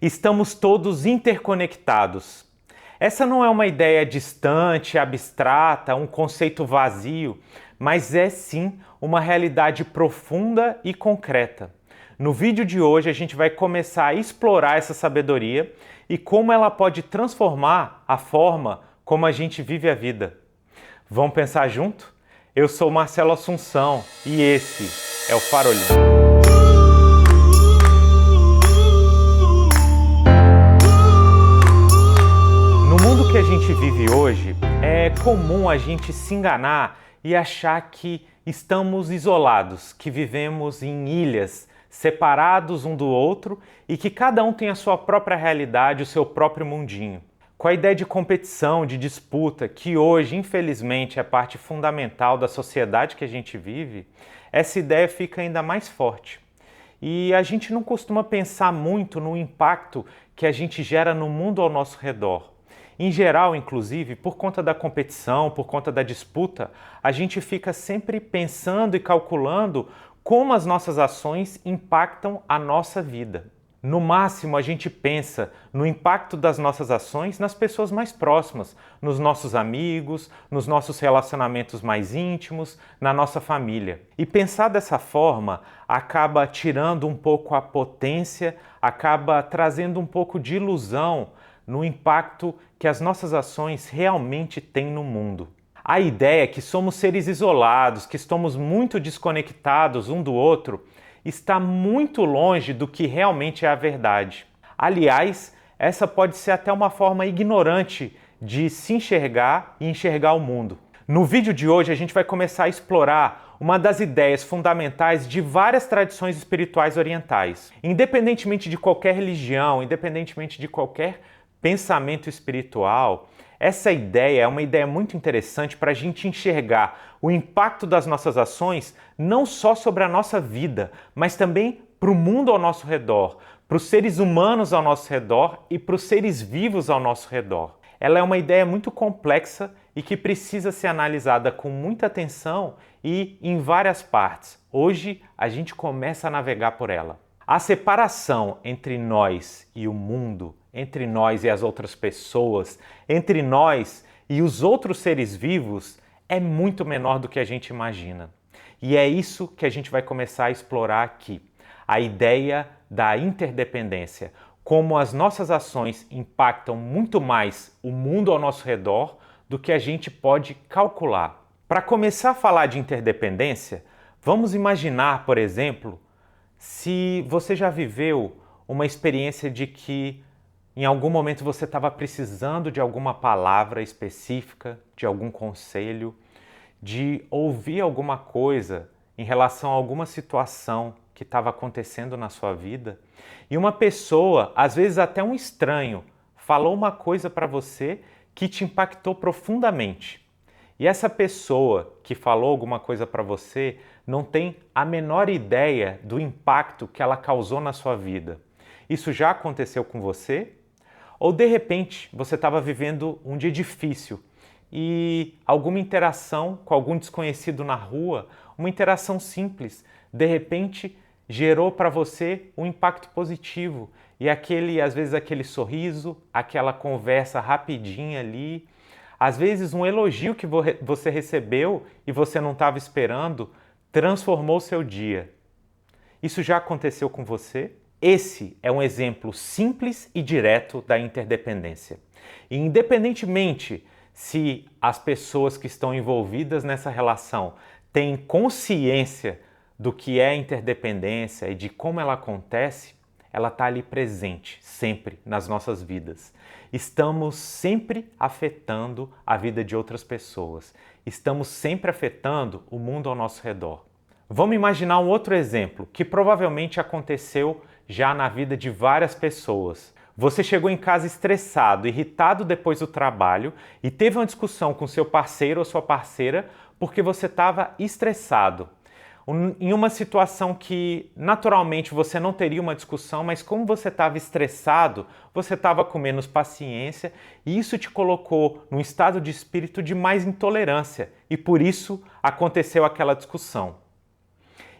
Estamos todos interconectados. Essa não é uma ideia distante, abstrata, um conceito vazio, mas é sim uma realidade profunda e concreta. No vídeo de hoje a gente vai começar a explorar essa sabedoria e como ela pode transformar a forma como a gente vive a vida. Vamos pensar junto? Eu sou Marcelo Assunção e esse é o Farolinho. No mundo que a gente vive hoje, é comum a gente se enganar e achar que estamos isolados, que vivemos em ilhas, separados um do outro e que cada um tem a sua própria realidade, o seu próprio mundinho. Com a ideia de competição, de disputa, que hoje, infelizmente, é parte fundamental da sociedade que a gente vive, essa ideia fica ainda mais forte. E a gente não costuma pensar muito no impacto que a gente gera no mundo ao nosso redor. Em geral, inclusive, por conta da competição, por conta da disputa, a gente fica sempre pensando e calculando como as nossas ações impactam a nossa vida. No máximo, a gente pensa no impacto das nossas ações nas pessoas mais próximas, nos nossos amigos, nos nossos relacionamentos mais íntimos, na nossa família. E pensar dessa forma acaba tirando um pouco a potência, acaba trazendo um pouco de ilusão no impacto que as nossas ações realmente têm no mundo. A ideia é que somos seres isolados, que estamos muito desconectados um do outro, está muito longe do que realmente é a verdade. Aliás, essa pode ser até uma forma ignorante de se enxergar e enxergar o mundo. No vídeo de hoje a gente vai começar a explorar uma das ideias fundamentais de várias tradições espirituais orientais. Independentemente de qualquer religião, independentemente de qualquer pensamento espiritual, essa ideia é uma ideia muito interessante para a gente enxergar o impacto das nossas ações não só sobre a nossa vida, mas também para o mundo ao nosso redor, para os seres humanos ao nosso redor e para os seres vivos ao nosso redor. Ela é uma ideia muito complexa e que precisa ser analisada com muita atenção e em várias partes. Hoje a gente começa a navegar por ela. A separação entre nós e o mundo, entre nós e as outras pessoas, entre nós e os outros seres vivos, é muito menor do que a gente imagina. E é isso que a gente vai começar a explorar aqui. A ideia da interdependência. Como as nossas ações impactam muito mais o mundo ao nosso redor do que a gente pode calcular. Para começar a falar de interdependência, vamos imaginar, por exemplo, se você já viveu uma experiência de que em algum momento você estava precisando de alguma palavra específica, de algum conselho, de ouvir alguma coisa em relação a alguma situação que estava acontecendo na sua vida, e uma pessoa, às vezes até um estranho, falou uma coisa para você que te impactou profundamente. E essa pessoa que falou alguma coisa para você não tem a menor ideia do impacto que ela causou na sua vida. Isso já aconteceu com você? Ou de repente você estava vivendo um dia difícil e alguma interação com algum desconhecido na rua, uma interação simples, de repente gerou para você um impacto positivo e às vezes aquele sorriso, aquela conversa rapidinha ali, às vezes um elogio que você recebeu e você não estava esperando, transformou seu dia. Isso já aconteceu com você? Esse é um exemplo simples e direto da interdependência. E independentemente se as pessoas que estão envolvidas nessa relação têm consciência do que é interdependência e de como ela acontece, ela está ali presente, sempre, nas nossas vidas. Estamos sempre afetando a vida de outras pessoas. Estamos sempre afetando o mundo ao nosso redor. Vamos imaginar um outro exemplo que provavelmente aconteceu já na vida de várias pessoas. Você chegou em casa estressado, irritado depois do trabalho e teve uma discussão com seu parceiro ou sua parceira porque você estava estressado. Em uma situação que naturalmente você não teria uma discussão, mas como você estava estressado, você estava com menos paciência e isso te colocou num estado de espírito de mais intolerância e por isso aconteceu aquela discussão.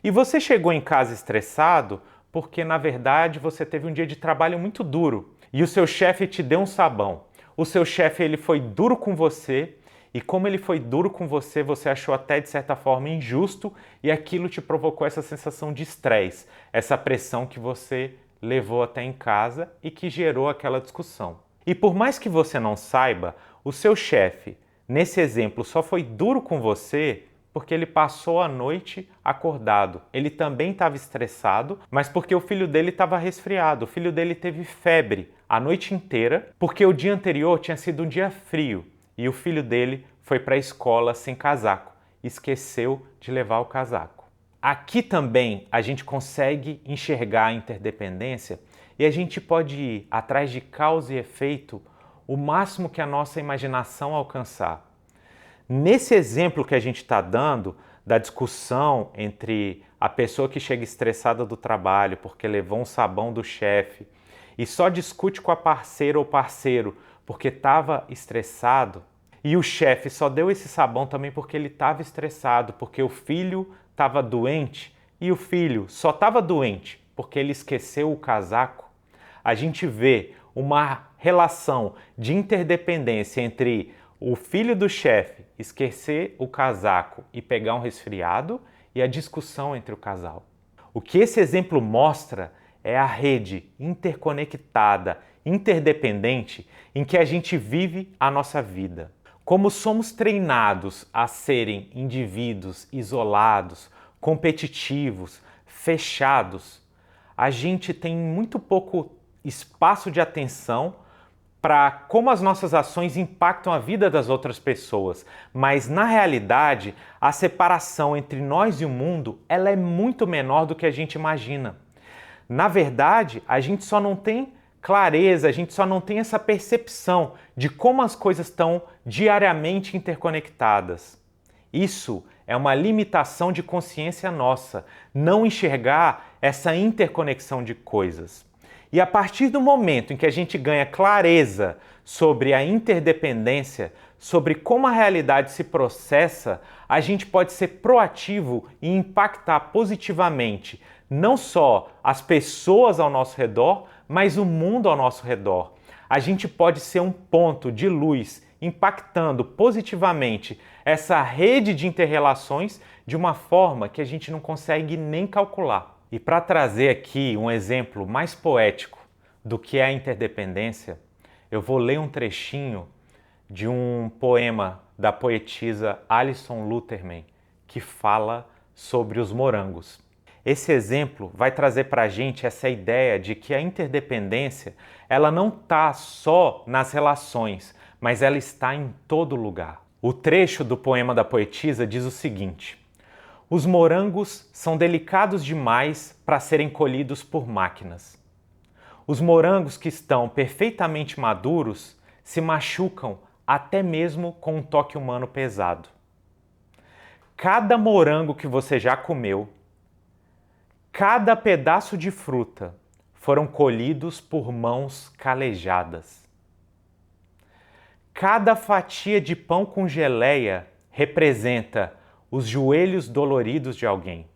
E você chegou em casa estressado porque na verdade você teve um dia de trabalho muito duro e o seu chefe te deu um sabão. O seu chefe ele foi duro com você e como ele foi duro com você, você achou até de certa forma injusto e aquilo te provocou essa sensação de estresse, essa pressão que você levou até em casa e que gerou aquela discussão. E por mais que você não saiba, o seu chefe, nesse exemplo, só foi duro com você porque ele passou a noite acordado. Ele também estava estressado, mas porque o filho dele estava resfriado. O filho dele teve febre a noite inteira, porque o dia anterior tinha sido um dia frio e o filho dele foi para a escola sem casaco. Esqueceu de levar o casaco. Aqui também a gente consegue enxergar a interdependência e a gente pode ir atrás de causa e efeito o máximo que a nossa imaginação alcançar. Nesse exemplo que a gente está dando, da discussão entre a pessoa que chega estressada do trabalho porque levou um sabão do chefe e só discute com a parceira ou parceiro porque estava estressado, e o chefe só deu esse sabão também porque ele estava estressado, porque o filho estava doente, e o filho só estava doente porque ele esqueceu o casaco, a gente vê uma relação de interdependência entre o filho do chefe esquecer o casaco e pegar um resfriado e a discussão entre o casal. O que esse exemplo mostra é a rede interconectada, interdependente em que a gente vive a nossa vida. Como somos treinados a serem indivíduos isolados, competitivos, fechados, a gente tem muito pouco espaço de atenção para como as nossas ações impactam a vida das outras pessoas. Mas, na realidade, a separação entre nós e o mundo ela é muito menor do que a gente imagina. Na verdade, a gente só não tem clareza, a gente só não tem essa percepção de como as coisas estão diariamente interconectadas. Isso é uma limitação de consciência nossa, não enxergar essa interconexão de coisas. E a partir do momento em que a gente ganha clareza sobre a interdependência, sobre como a realidade se processa, a gente pode ser proativo e impactar positivamente não só as pessoas ao nosso redor, mas o mundo ao nosso redor. A gente pode ser um ponto de luz impactando positivamente essa rede de interrelações de uma forma que a gente não consegue nem calcular. E para trazer aqui um exemplo mais poético do que é a interdependência, eu vou ler um trechinho de um poema da poetisa Alison Luterman, que fala sobre os morangos. Esse exemplo vai trazer para a gente essa ideia de que a interdependência ela não está só nas relações, mas ela está em todo lugar. O trecho do poema da poetisa diz o seguinte: os morangos são delicados demais para serem colhidos por máquinas. Os morangos que estão perfeitamente maduros se machucam até mesmo com um toque humano pesado. Cada morango que você já comeu, cada pedaço de fruta foram colhidos por mãos calejadas. Cada fatia de pão com geleia representa os joelhos doloridos de alguém,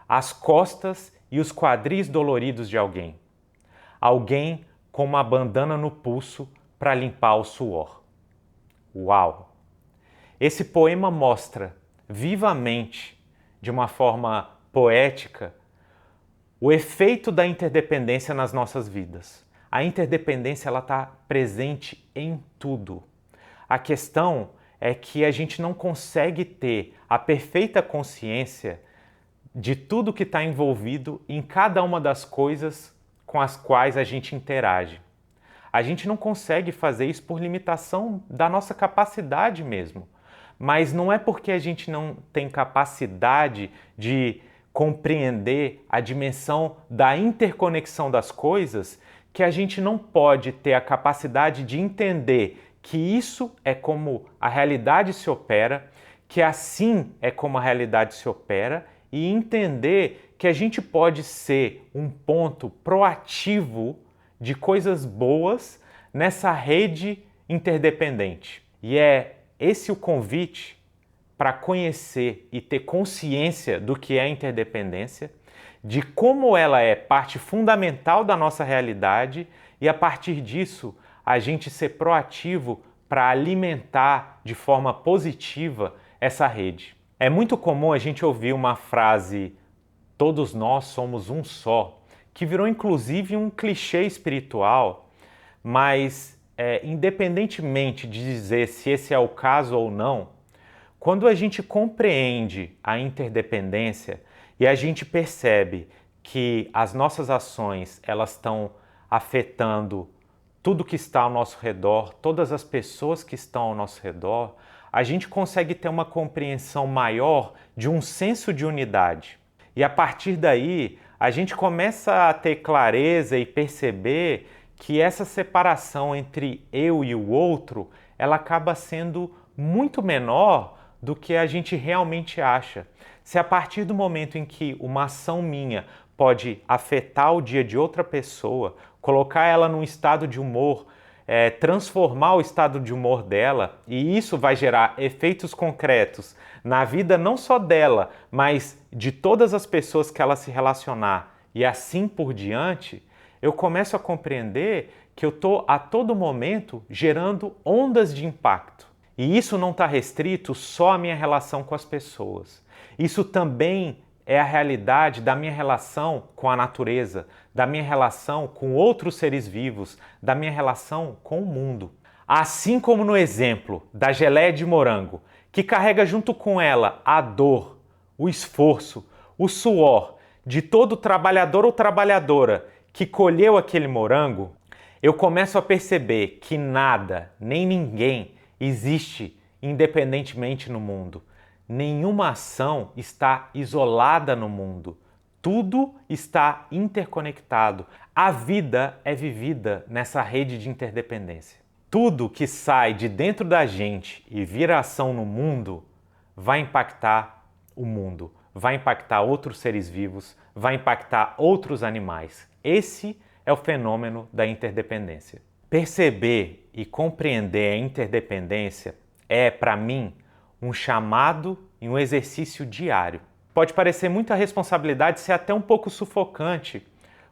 as costas e os quadris doloridos de alguém, alguém com uma bandana no pulso para limpar o suor. Uau! Esse poema mostra vivamente, de uma forma poética, o efeito da interdependência nas nossas vidas. A interdependência está presente em tudo. A questão é que a gente não consegue ter a perfeita consciência de tudo que está envolvido em cada uma das coisas com as quais a gente interage. A gente não consegue fazer isso por limitação da nossa capacidade mesmo. Mas não é porque a gente não tem capacidade de compreender a dimensão da interconexão das coisas que a gente não pode ter a capacidade de entender que isso é como a realidade se opera, que assim é como a realidade se opera, e entender que a gente pode ser um ponto proativo de coisas boas nessa rede interdependente. E é esse o convite para conhecer e ter consciência do que é interdependência, de como ela é parte fundamental da nossa realidade e a partir disso a gente ser proativo para alimentar de forma positiva essa rede. É muito comum a gente ouvir uma frase "todos nós somos um só", que virou inclusive um clichê espiritual, mas independentemente de dizer se esse é o caso ou não, quando a gente compreende a interdependência e a gente percebe que as nossas ações elas estão afetando tudo que está ao nosso redor, todas as pessoas que estão ao nosso redor, a gente consegue ter uma compreensão maior de um senso de unidade. E a partir daí, a gente começa a ter clareza e perceber que essa separação entre eu e o outro, ela acaba sendo muito menor do que a gente realmente acha. Se a partir do momento em que uma ação minha pode afetar o dia de outra pessoa, colocar ela num estado de humor, transformar o estado de humor dela, e isso vai gerar efeitos concretos na vida não só dela, mas de todas as pessoas que ela se relacionar e assim por diante, eu começo a compreender que eu estou a todo momento gerando ondas de impacto. E isso não está restrito só à minha relação com as pessoas. Isso também é a realidade da minha relação com a natureza, da minha relação com outros seres vivos, da minha relação com o mundo. Assim como no exemplo da geleia de morango, que carrega junto com ela a dor, o esforço, o suor de todo trabalhador ou trabalhadora que colheu aquele morango, eu começo a perceber que nada, nem ninguém existe independentemente no mundo. Nenhuma ação está isolada no mundo. Tudo está interconectado. A vida é vivida nessa rede de interdependência. Tudo que sai de dentro da gente e vira ação no mundo vai impactar o mundo, vai impactar outros seres vivos, vai impactar outros animais. Esse é o fenômeno da interdependência. Perceber e compreender a interdependência é, para mim, um chamado e um exercício diário. Pode parecer muita responsabilidade, ser até um pouco sufocante,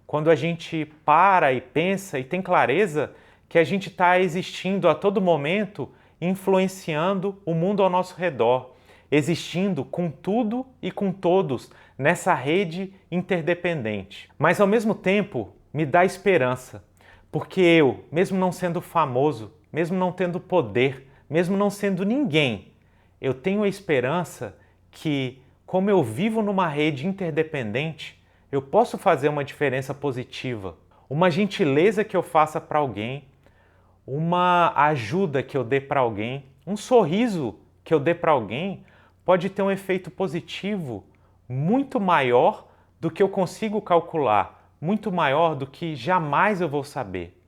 quando a gente para e pensa e tem clareza que a gente está existindo a todo momento, influenciando o mundo ao nosso redor, existindo com tudo e com todos nessa rede interdependente. Mas ao mesmo tempo, me dá esperança, porque eu, mesmo não sendo famoso, mesmo não tendo poder, mesmo não sendo ninguém, eu tenho a esperança que, como eu vivo numa rede interdependente, eu posso fazer uma diferença positiva. Uma gentileza que eu faça para alguém, uma ajuda que eu dê para alguém, um sorriso que eu dê para alguém, pode ter um efeito positivo muito maior do que eu consigo calcular, muito maior do que jamais eu vou saber.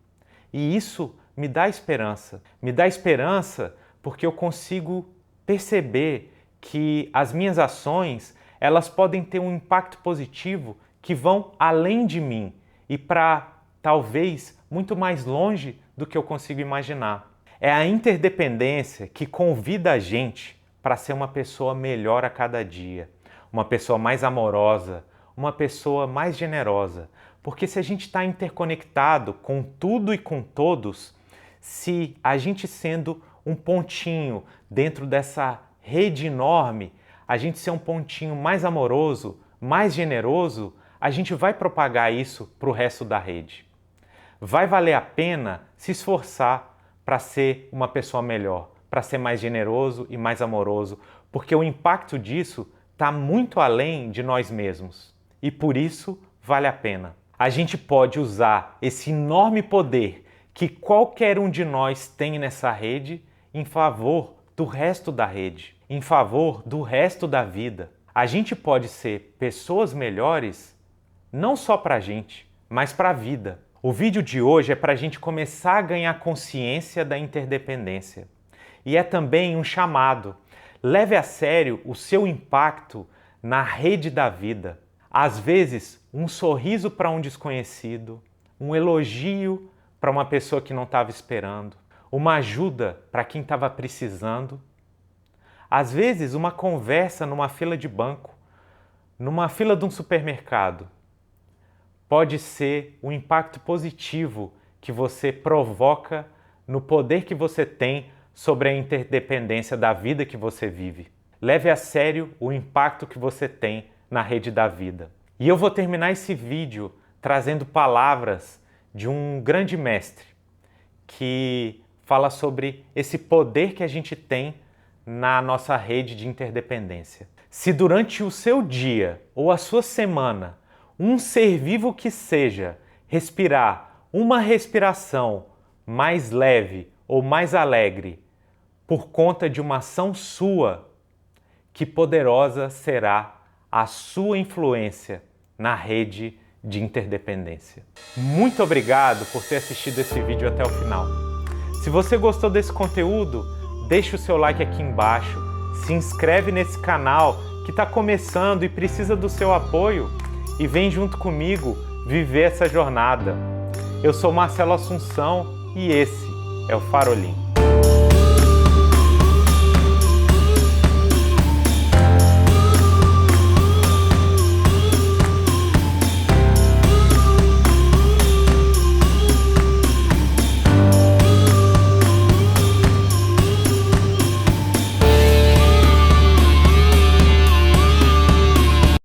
E isso me dá esperança. Me dá esperança porque eu consigo perceber que as minhas ações, elas podem ter um impacto positivo que vão além de mim e para talvez muito mais longe do que eu consigo imaginar. É a interdependência que convida a gente para ser uma pessoa melhor a cada dia, uma pessoa mais amorosa, uma pessoa mais generosa. Porque se a gente está interconectado com tudo e com todos, se a gente sendo um pontinho dentro dessa rede enorme, a gente ser um pontinho mais amoroso, mais generoso, a gente vai propagar isso para o resto da rede. Vai valer a pena se esforçar para ser uma pessoa melhor, para ser mais generoso e mais amoroso, porque o impacto disso está muito além de nós mesmos. E por isso vale a pena. A gente pode usar esse enorme poder que qualquer um de nós tem nessa rede em favor do resto da rede, em favor do resto da vida. A gente pode ser pessoas melhores não só para a gente, mas para a vida. O vídeo de hoje é para a gente começar a ganhar consciência da interdependência. E é também um chamado. Leve a sério o seu impacto na rede da vida. Às vezes, um sorriso para um desconhecido, um elogio para uma pessoa que não estava esperando, uma ajuda para quem estava precisando. Às vezes, uma conversa numa fila de banco, numa fila de um supermercado. pode ser o impacto positivo que você provoca no poder que você tem sobre a interdependência da vida que você vive. Leve a sério o impacto que você tem na rede da vida. E eu vou terminar esse vídeo trazendo palavras de um grande mestre que fala sobre esse poder que a gente tem na nossa rede de interdependência. Se durante o seu dia ou a sua semana, um ser vivo que seja respirar uma respiração mais leve ou mais alegre por conta de uma ação sua, que poderosa será a sua influência na rede de interdependência. Muito obrigado por ter assistido esse vídeo até o final. Se você gostou desse conteúdo, deixe o seu like aqui embaixo, se inscreve nesse canal que está começando e precisa do seu apoio e vem junto comigo viver essa jornada. Eu sou Marcelo Assunção e esse é o Farolim.